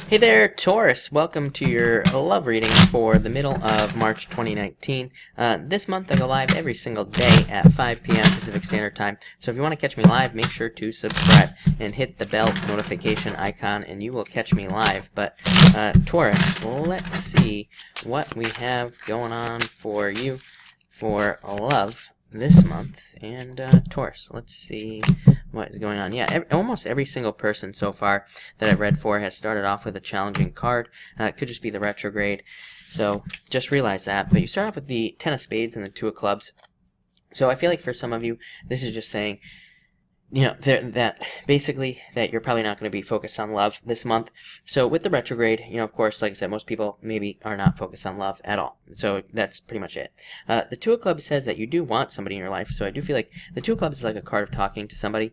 Hey there, Taurus. Welcome to your love reading for the middle of March 2019. This month I go live every single day at 5 p.m. Pacific Standard Time. So if you want to catch me live, make sure to subscribe and hit the bell notification icon and you will catch me live. But Taurus, let's see what we have going on for you for love this month. And Taurus, let's see what is going on. Yeah, almost every single person so far that I've read for has started off with a challenging card. It could just be the retrograde, so just realize that. But you start off with the Ten of Spades and the Two of Clubs. So I feel like for some of you, this is just saying, that basically that you're probably not going to be focused on love this month. So with the retrograde, of course, like I said, most people maybe are not focused on love at all. So that's pretty much it. The Two of Clubs says that you do want somebody in your life. So I do feel like the Two of Clubs is like a card of talking to somebody,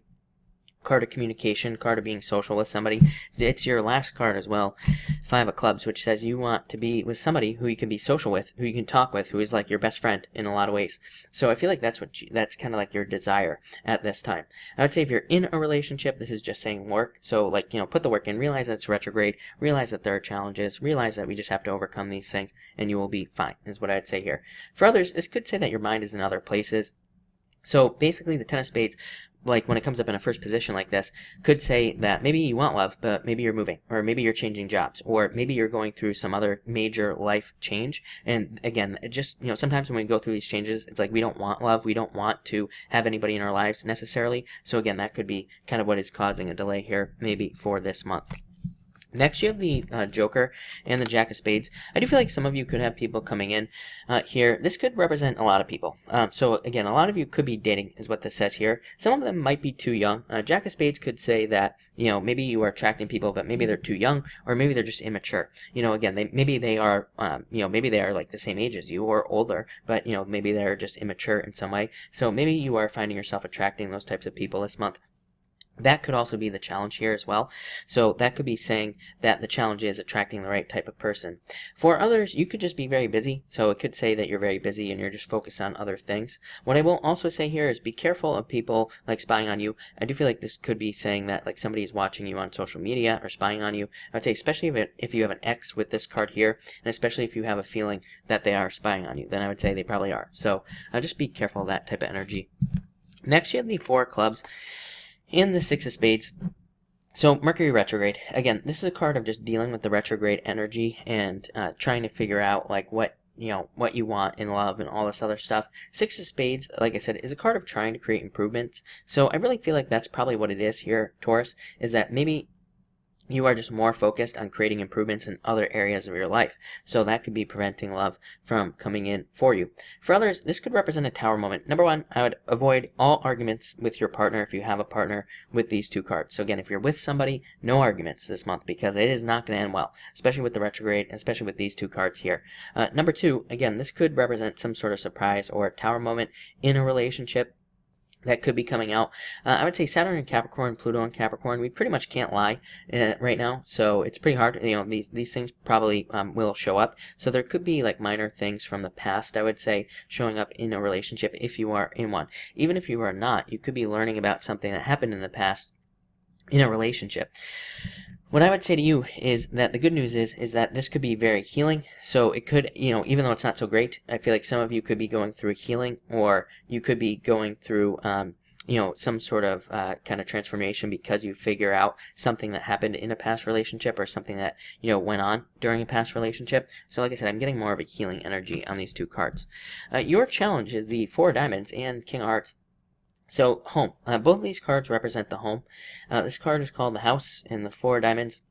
card of communication, card of being social with somebody. It's your last card as well, Five of Clubs, which says you want to be with somebody who you can be social with, who you can talk with, who is like your best friend in a lot of ways. So I feel like that's kind of like your desire at this time. I would say if you're in a relationship, this is just saying work. So like, put the work in, realize that it's retrograde, realize that there are challenges, realize that we just have to overcome these things, and you will be fine, is what I'd say here. For others, this could say that your mind is in other places. So basically the Ten of Spades, like when it comes up in a first position like this, could say that maybe you want love, but maybe you're moving, or maybe you're changing jobs, or maybe you're going through some other major life change. And again, it just, sometimes when we go through these changes, it's like we don't want love, we don't want to have anybody in our lives necessarily. So again, that could be kind of what is causing a delay here, maybe for this month. Next, you have the Joker and the Jack of Spades. I do feel like some of you could have people coming in here. This could represent a lot of people. So again, a lot of you could be dating, is what this says here. Some of them might be too young. Jack of Spades could say that, maybe you are attracting people, but maybe they're too young, or maybe they're just immature. Again, maybe they are, maybe they are like the same age as you or older, but maybe they're just immature in some way. So maybe you are finding yourself attracting those types of people this month. That could also be the challenge here as well. So that could be saying that the challenge is attracting the right type of person. For others, you could just be very busy. So it could say that you're very busy and you're just focused on other things. What I will also say here is be careful of people like spying on you. I do feel like this could be saying that like somebody is watching you on social media or spying on you. I would say especially if you have an X with this card here, and especially if you have a feeling that they are spying on you, then I would say they probably are. So just be careful of that type of energy. Next, you have the Four of Clubs and the Six of Spades. So Mercury retrograde. Again, this is a card of just dealing with the retrograde energy and trying to figure out like what you want in love and all this other stuff. Six of Spades, like I said, is a card of trying to create improvements. So I really feel like that's probably what it is here, Taurus, is that maybe you are just more focused on creating improvements in other areas of your life. So that could be preventing love from coming in for you. For others, this could represent a Tower moment. Number one, I would avoid all arguments with your partner if you have a partner with these two cards. So again, if you're with somebody, no arguments this month because it is not going to end well, especially with the retrograde, especially with these two cards here. Number two, again, this could represent some sort of surprise or Tower moment in a relationship that could be coming out. I would say Saturn in Capricorn, Pluto in Capricorn, we pretty much can't lie right now, so it's pretty hard. These things probably will show up. So there could be like minor things from the past, I would say, showing up in a relationship if you are in one. Even if you are not, you could be learning about something that happened in the past in a relationship. What I would say to you is that the good news is that this could be very healing. So it could, even though it's not so great, I feel like some of you could be going through healing, or you could be going through, some sort of kind of transformation because you figure out something that happened in a past relationship or something that, went on during a past relationship. So like I said, I'm getting more of a healing energy on these two cards. Your challenge is the Four of Diamonds and King of Hearts. So, home. Both of these cards represent the home. This card is called the House, and the Four of Diamonds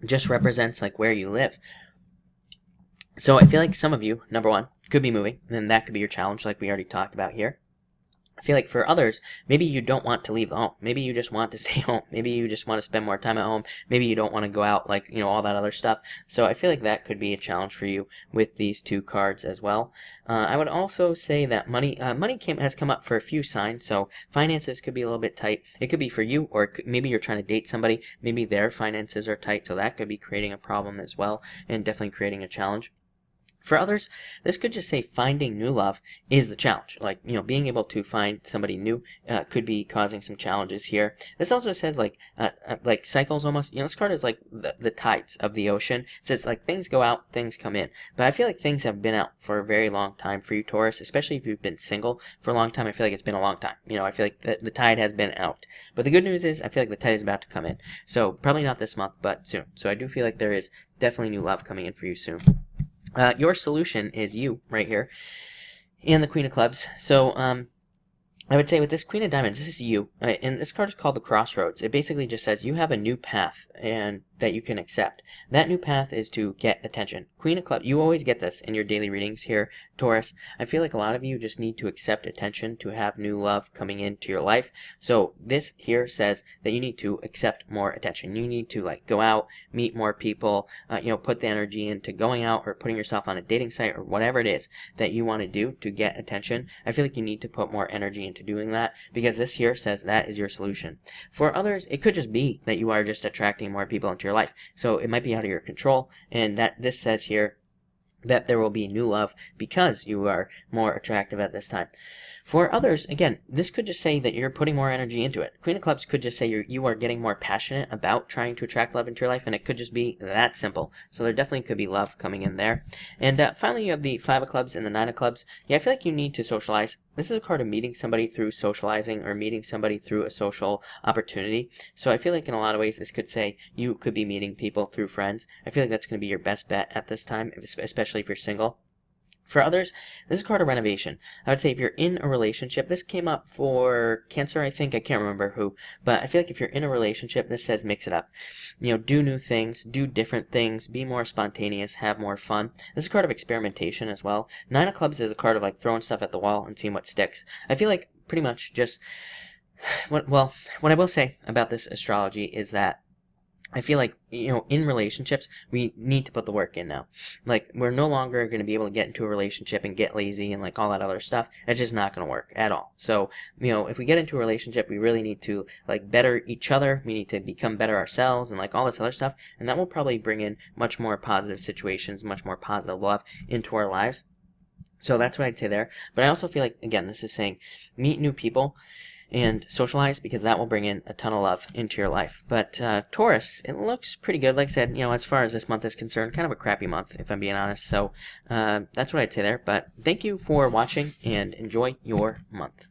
just represents like where you live. So I feel like some of you, number one, could be moving, and that could be your challenge like we already talked about here. I feel like for others, maybe you don't want to leave the home. Maybe you just want to stay home. Maybe you just want to spend more time at home. Maybe you don't want to go out, like, all that other stuff. So I feel like that could be a challenge for you with these two cards as well. I would also say that money has come up for a few signs. So finances could be a little bit tight. It could be for you, or maybe you're trying to date somebody. Maybe their finances are tight, so that could be creating a problem as well, and definitely creating a challenge. For others, this could just say finding new love is the challenge. Like, being able to find somebody new could be causing some challenges here. This also says like cycles almost. This card is like the tides of the ocean. It says like things go out, things come in. But I feel like things have been out for a very long time for you, Taurus, especially if you've been single for a long time. I feel like it's been a long time. I feel like the tide has been out. But the good news is I feel like the tide is about to come in. So probably not this month, but soon. So I do feel like there is definitely new love coming in for you soon. Your solution is you right here, and the Queen of Clubs. So I would say with this Queen of Diamonds, this is you, and this card is called the Crossroads. It basically just says you have a new path and that you can accept. That new path is to get attention. Queen of Clubs, you always get this in your daily readings here, Taurus. I feel like a lot of you just need to accept attention to have new love coming into your life. So this here says that you need to accept more attention. You need to like go out, meet more people, put the energy into going out or putting yourself on a dating site or whatever it is that you want to do to get attention. I feel like you need to put more energy into doing that because this here says that is your solution. For others, it could just be that you are just attracting more people into your life. So it might be out of your control, and that this says here that there will be new love because you are more attractive at this time. For others, again, this could just say that you're putting more energy into it. Queen of Clubs could just say you are getting more passionate about trying to attract love into your life, and it could just be that simple. So there definitely could be love coming in there. And finally, you have the Five of Clubs and the Nine of Clubs. Yeah, I feel like you need to socialize. This is a card of meeting somebody through socializing or meeting somebody through a social opportunity. So I feel like in a lot of ways, this could say you could be meeting people through friends. I feel like that's going to be your best bet at this time, especially if you're single. For others, this is a card of renovation. I would say if you're in a relationship, this came up for Cancer, I think. I can't remember who. But I feel like if you're in a relationship, this says mix it up. Do new things, do different things, be more spontaneous, have more fun. This is a card of experimentation as well. Nine of Clubs is a card of like throwing stuff at the wall and seeing what sticks. I feel like pretty much just... what I will say about this astrology is that I feel like, in relationships, we need to put the work in now. Like, we're no longer going to be able to get into a relationship and get lazy and, like, all that other stuff. It's just not going to work at all. So, if we get into a relationship, we really need to, like, better each other. We need to become better ourselves and, like, all this other stuff. And that will probably bring in much more positive situations, much more positive love into our lives. So that's what I'd say there. But I also feel like, again, this is saying meet new people and socialize because that will bring in a ton of love into your life. But Taurus, it looks pretty good. Like I said, as far as this month is concerned, kind of a crappy month, if I'm being honest. So that's what I'd say there. But thank you for watching and enjoy your month.